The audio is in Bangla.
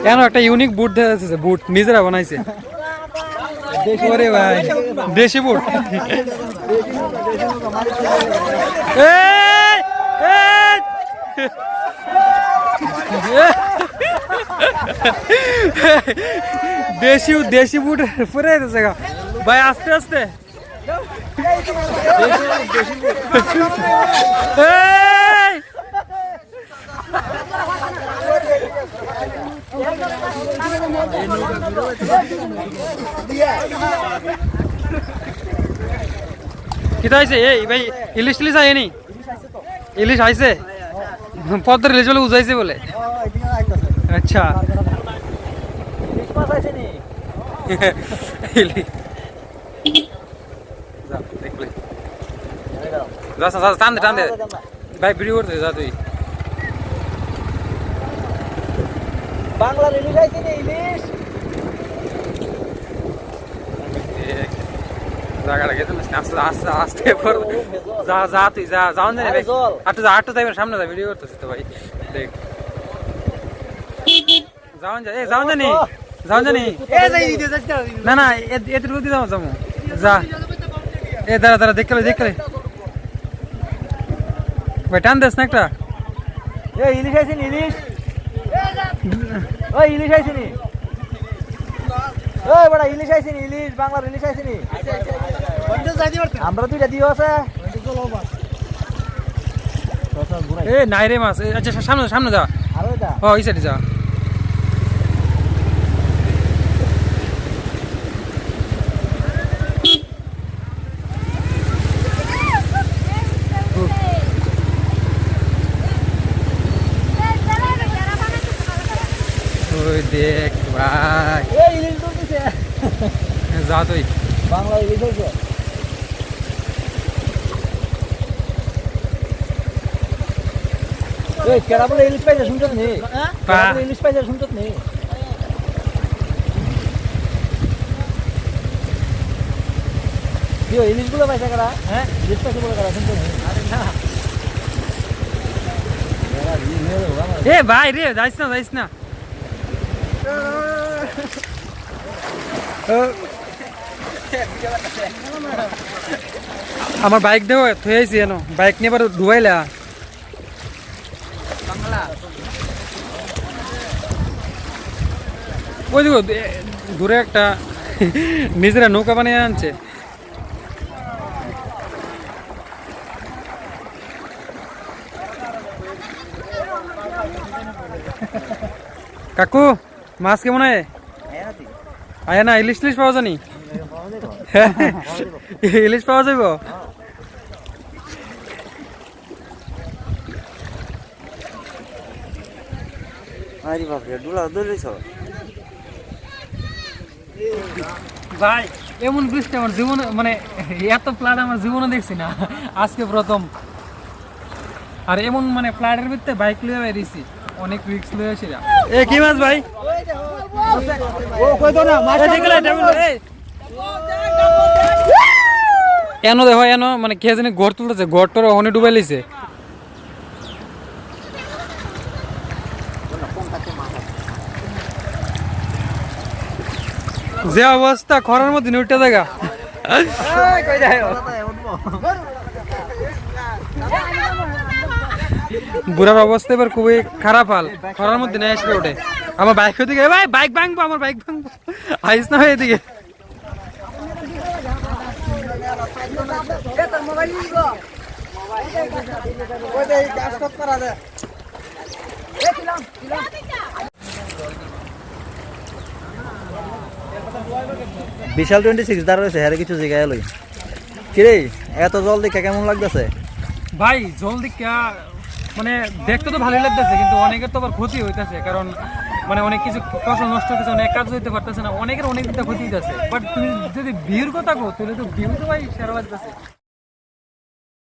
কেন একটা ইউনিক বুট দেখা যাচ্ছে, বুট নিজেরা বানাইছে। ওরে ভাই দেশি বুট। দেশি দেশি বুট পরে যাচ্ছে ভাই, আস্তে আস্তে। কিতা আইছে এই ভাই, ইলিশ টিলিশ আইনি? ইলিশ আইছে, পদ্মার ইলিশ বলে উজাইছে বলে। আচ্ছা টান দে ভাই, ভিডিও করতে যা তুই। বাংলার ইলিশ আইছে নি? ইলিশ জায়গাটা গেছে আস্তে আস্তে আস্তে যা যা তুই যা, যাও না ভাই, আটটু যা, আটটু যাইবেন সামনে যা, ভিডিও করতেছি তো ভাই, দেখ যাওন যা, এ যাওন জানি, যাওন জানি না না, এতে রুদি যাও যাবো যা। এ দাঁড়া দাঁড়া, দেখলে দেখলে ভাই, টান দেস না একটা। এ ইলিশ আইছে নি? ইলিশ ওই ইলিশ আইছে নি? ওই বড় ইলিশ আইছে নি? ইলিশ বাংলার ইলিশ আইছে নি? আমরা দুইটা দিও আছে। এ নাই রে মাছ। আচ্ছা সামনে সামনে যা, আর ওইটা ও এই সাইডে যা। ওই দেখ ভাই, এই ইলিশ বলতেছে যা তুই। বাংলা ইলিশ হইছে। এই কেডা বলে ইলিশ পাইছে শুনছত নি? কেডা বলে ইলিশ পাইছে শুনছত নি? কি ইলিশ গুলো পাইছে কেডা? হ্যাঁ ইলিশ পাইছে বলে কেডা শুনছত নি? আরে না এ ভাই রে, যাইস না যাইস না। আমার বাইক দেবো থুয়েছি এনো, বাইক নিয়ে এবার ডুবাইলা। ওই দেখো দূরে একটা নিজেরা নৌকা বানিয়ে আনছে। কাকু মাছ কেমন হয়? আয়া না, ইলিশ টিলিশ পাওয়া জানি? ইলিশ পাওয়া যাইব? ভাই এমন বৃষ্টি আমার জীবনে, মানে এত ফ্লাড আমার জীবনে দেখছি না, আজকে প্রথম। আর এমন মানে ফ্লাডের ভিতরে বাইক লিয়ে বেরিয়েছি, অনেক রিস্ক লিয়ে এসে। এ কি মাছ ভাই? এনো দেখো, এনো মানে কে জানি ঘর তুলতেছে, ঘর টরে অনেক ডুবাই লিছে। যে অবস্থা খরার মধ্যে উঠতে দেখা, বুড়ার অবস্থা এবার খুবই খারাপ হাল, খরার মধ্যে নিয়ে আসবে ওঠে। আমার বাইক দিকে, ভাই বাইক ভাঙবো, আমার বাইক ভাঙবো, আইস না এদিকে। বিশাল 26 দাঁড়া রয়েছে, হ্যাঁ কিছু জায়গায় লই। কিরে এত জল দেখে কেমন লাগতেছে ভাই? জল দেখা মানে দেখতে তো ভালোই লাগতেছে, কিন্তু অনেকের তো আবার ক্ষতি হইতেছে, কারণ মানে অনেক কিছু ফসল নষ্ট হতেছে, অনেক কাজ হইতে পারতেছে না, অনেকের অনেক ক্ষতি হইতেছে। বাট তুমি যদি ভিউর কথা কো, তাহলে তো ভিউ তো ভাই সেরা লাগতেছে।